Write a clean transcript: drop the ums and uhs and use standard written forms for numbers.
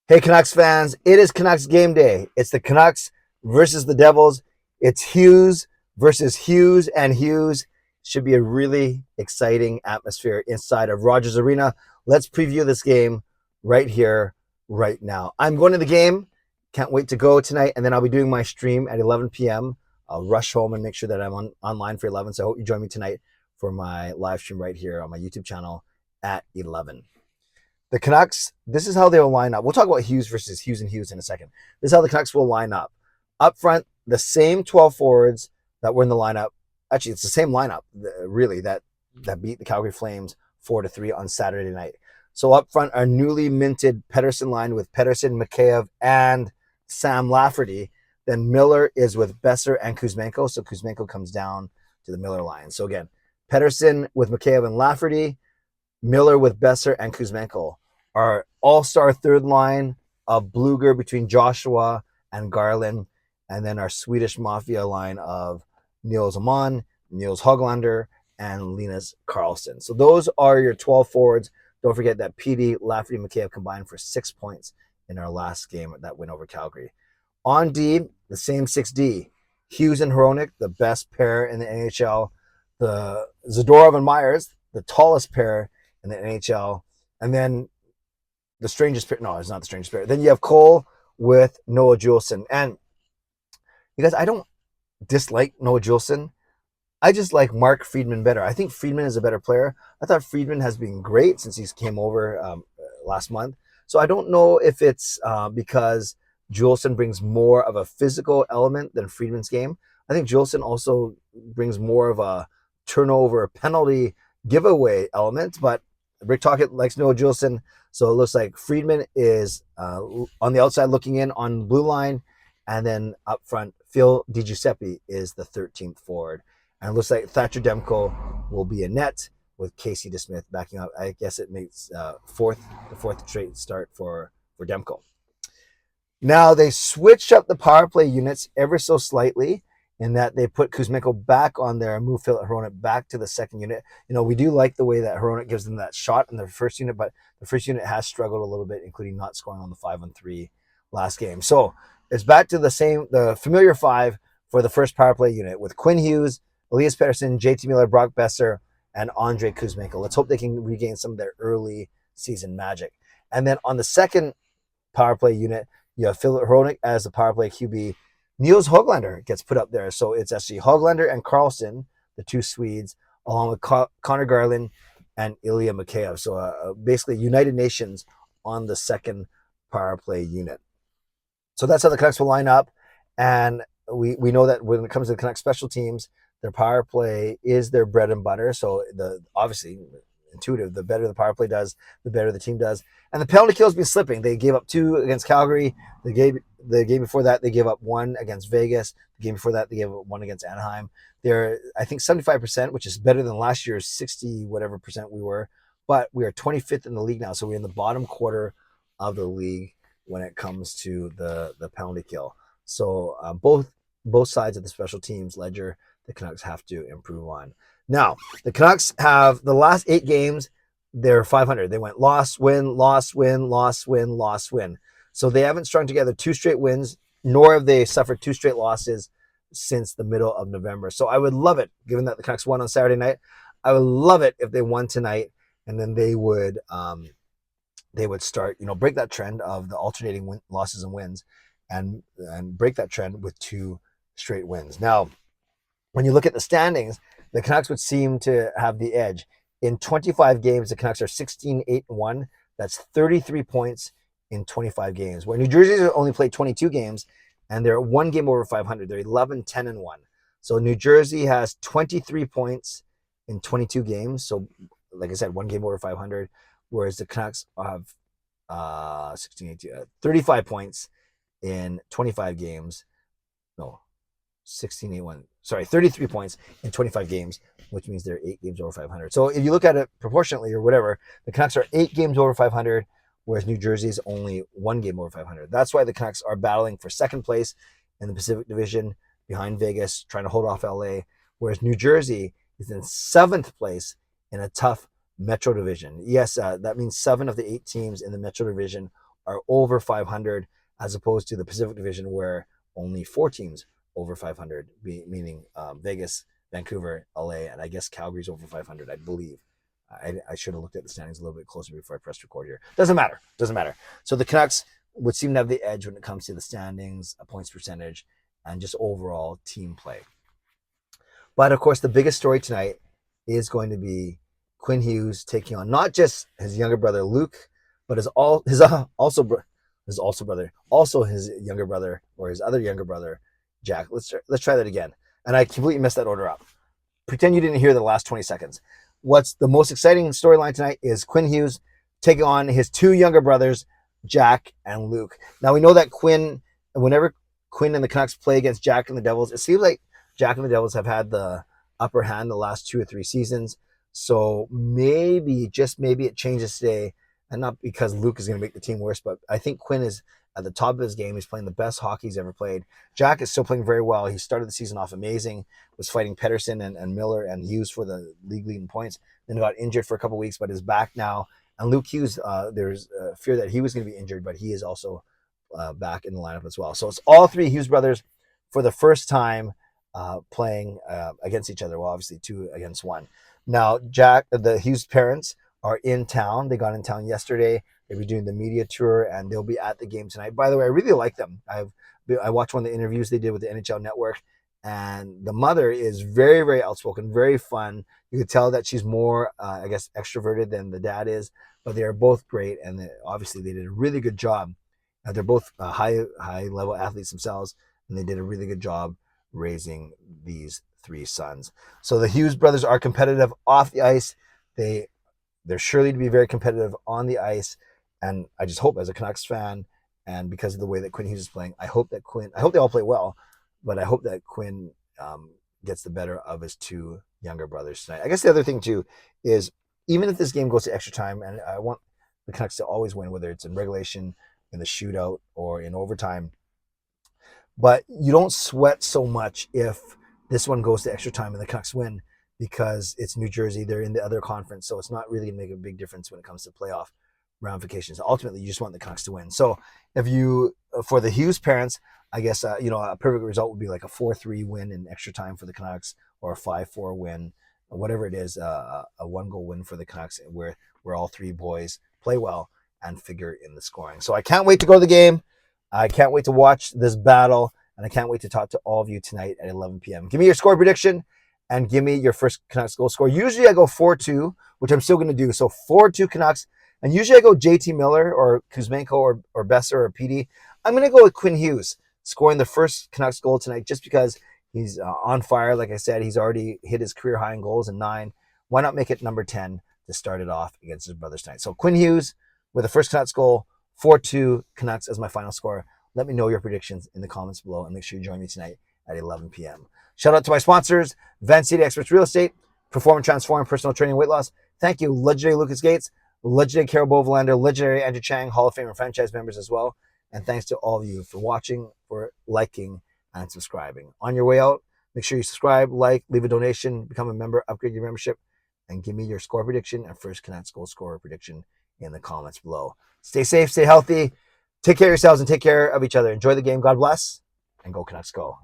Hey, Canucks fans, it is Canucks game day. It's the Canucks versus the Devils. It's Hughes versus Hughes, and Hughes should be a really exciting atmosphere inside of Rogers Arena. Let's preview this game right here, right now. I'm going to the game. Can't wait to go tonight, and then I'll be doing my stream at 11 p.m. I'll rush home and make sure that I'm online for 11, so I hope you join me tonight for my live stream right here on my YouTube channel at 11. The Canucks, this is how they'll line up. We'll talk about Hughes versus Hughes and Hughes in a second. This is how the Canucks will line up. Up front, the same 12 forwards that were in the lineup. Actually, it's the same lineup, really, that beat the Calgary Flames 4-3 on Saturday night. So up front, our newly minted Pettersson line with Pettersson, Mikheyev, and Sam Lafferty. Then Miller is with Besser and Kuzmenko. So Kuzmenko comes down to the Miller line. So again, Pettersson with Mikheyev and Lafferty, Miller with Besser and Kuzmenko. Our all-star third line of Bluger between Joshua and Garland, and then our Swedish Mafia line of Nils Åman, Nils Höglander, and Linus Karlsson. So those are your 12 forwards. Don't forget that PD, Lafferty, and Mikheyev combined for 6 points in our last game, that win over Calgary. On D, the same 6D. Hughes and Hronek, the best pair in the NHL. The Zadorov and Myers, the tallest pair in the NHL. And then the strangest pair. No, it's not the strangest pair. Then you have Cole with Noah Juleson. And you guys, I don't dislike Noah Juleson. I just like Mark Friedman better. I think Friedman is a better player. I thought Friedman has been great since he came over last month. So I don't know if it's because Juleson brings more of a physical element than Friedman's game. I think Juleson also brings more of a turnover, penalty, giveaway element. But Rick Tocchet likes Noah Juleson. So it looks like Friedman is on the outside looking in on the blue line. And then up front, Phil DiGiuseppe is the 13th forward. And it looks like Thatcher Demko will be a net with Casey DeSmith backing up. I guess it makes the fourth straight start for Demko. Now, they switched up the power play units ever so slightly in that they put Kuzmenko back on there and move Philip Hronek back to the second unit. You know, we do like the way that Hronek gives them that shot in the first unit, but the first unit has struggled a little bit, including not scoring on the 5-on-3 last game. So it's back to the familiar five for the first power play unit with Quinn Hughes, Elias Pettersson, JT Miller, Brock Besser, and Andrei Kuzmenko. Let's hope they can regain some of their early season magic. And then on the second power play unit, you have Philip Hronek as the power play QB. Nils Höglander gets put up there. So it's actually Höglander and Karlsson, the two Swedes, along with Connor Garland and Ilya Mikheyev. So basically United Nations on the second power play unit. So that's how the Canucks will line up. And we know that when it comes to the Canucks special teams, their power play is their bread and butter. So obviously intuitive, the better the power play does, the better the team does. And the penalty kill has been slipping. They gave up 2 against Calgary. The game before that, they gave up 1 against Vegas. The game before that, they gave up 1 against Anaheim. They're, I think, 75%, which is better than last year's 60 whatever percent we were. But we are 25th in the league now, so we're in the bottom quarter of the league when it comes to the penalty kill. So both sides of the special teams ledger, the Canucks have to improve on. Now, the Canucks have the last 8 games, they're 500. They went loss, win, loss, win, loss, win, loss, win. So they haven't strung together 2 straight wins, nor have they suffered 2 straight losses since the middle of November. So I would love it, given that the Canucks won on Saturday night, I would love it if they won tonight, and then they would start, break that trend of the alternating losses and wins, and break that trend with 2 straight wins. Now, when you look at the standings, the Canucks would seem to have the edge. In 25 games, the Canucks are 16-8-1. That's 33 points in 25 games. Where New Jersey only played 22 games, and they're 1 game over 500. They're 11-10-1. So New Jersey has 23 points in 22 games. So, like I said, 1 game over 500. Whereas the Canucks have 35 points in 25 games. No, 16-8-1. Sorry, 33 points in 25 games, which means they're 8 games over 500. So if you look at it proportionately or whatever, the Canucks are 8 games over 500, whereas New Jersey is only 1 game over 500. That's why the Canucks are battling for second place in the Pacific Division behind Vegas, trying to hold off LA, whereas New Jersey is in 7th place in a tough Metro Division. Yes, that means 7 of the 8 teams in the Metro Division are over 500, as opposed to the Pacific Division where only 4 teams over 500, meaning Vegas, Vancouver, LA, and I guess Calgary's over 500, I believe. I should have looked at the standings a little bit closer before I pressed record here. Doesn't matter. So the Canucks would seem to have the edge when it comes to the standings, points percentage, and just overall team play. But of course, the biggest story tonight is going to be Quinn Hughes taking on not just his younger brother Luke, but his younger brother, or his other younger brother, Jack. Let's try that again. And I completely messed that order up. Pretend you didn't hear the last 20 seconds. What's the most exciting storyline tonight is Quinn Hughes taking on his 2 younger brothers, Jack and Luke. Now we know that whenever Quinn and the Canucks play against Jack and the Devils, it seems like Jack and the Devils have had the upper hand the last 2 or 3 seasons. So maybe, just maybe, it changes today. And not because Luke is going to make the team worse, but I think Quinn is at the top of his game. He's playing the best hockey he's ever played. Jack is still playing very well. He started the season off amazing, was fighting Pettersson and Miller and Hughes for the league leading points. Then got injured for a couple of weeks, but is back now. And Luke Hughes, there's fear that he was going to be injured, but he is also back in the lineup as well. So it's all 3 Hughes brothers for the first time playing against each other. Well, obviously 2 against 1. Now, the Hughes parents are in town. They got in town yesterday. They'll be doing the media tour, and they'll be at the game tonight. By the way, I really like them. I watched one of the interviews they did with the NHL Network, and the mother is very, very outspoken, very fun. You could tell that she's more, I guess, extroverted than the dad is, but they are both great, and obviously they did a really good job. They're both high-level athletes themselves, and they did a really good job raising these 3 sons. So the Hughes brothers are competitive off the ice. They're surely to be very competitive on the ice, and I just hope, as a Canucks fan, and because of the way that Quinn Hughes is playing, I hope they all play well, but I hope that Quinn gets the better of his 2 younger brothers tonight. I guess the other thing too is, even if this game goes to extra time, and I want the Canucks to always win, whether it's in regulation, in the shootout, or in overtime, but you don't sweat so much if this one goes to extra time and the Canucks win, because it's New Jersey. They're in the other conference, so it's not really going to make a big difference when it comes to playoff ramifications. Ultimately, you just want the Canucks to win. So for the Hughes parents, I guess, a perfect result would be like a 4-3 win in extra time for the Canucks, or a 5-4 win, or whatever it is, a 1-goal win for the Canucks, where all 3 boys play well and figure in the scoring. So I can't wait to go to the game. I can't wait to watch this battle, and I can't wait to talk to all of you tonight at 11 p.m. Give me your score prediction, and give me your first Canucks goal score. Usually I go 4-2, which I'm still going to do. So 4-2 Canucks. And usually I go JT Miller or Kuzmenko or Besser or Petey. I'm going to go with Quinn Hughes scoring the first Canucks goal tonight, just because he's on fire. Like I said, he's already hit his career high in goals in 9. Why not make it number 10 to start it off against his brothers tonight? So Quinn Hughes with the first Canucks goal, 4-2 Canucks as my final score. Let me know your predictions in the comments below, and make sure you join me tonight at 11 p.m. Shout out to my sponsors, Van City Experts Real Estate, Perform and Transform Personal Training and Weight Loss. Thank you, legendary Lucas Gates, legendary Carol Bovenlander, legendary Andrew Chang, Hall of Fame and franchise members as well. And thanks to all of you for watching, for liking, and subscribing. On your way out, make sure you subscribe, like, leave a donation, become a member, upgrade your membership, and give me your score prediction and first Canucks goal scorer prediction in the comments below. Stay safe, stay healthy, take care of yourselves, and take care of each other. Enjoy the game. God bless, and go Canucks go.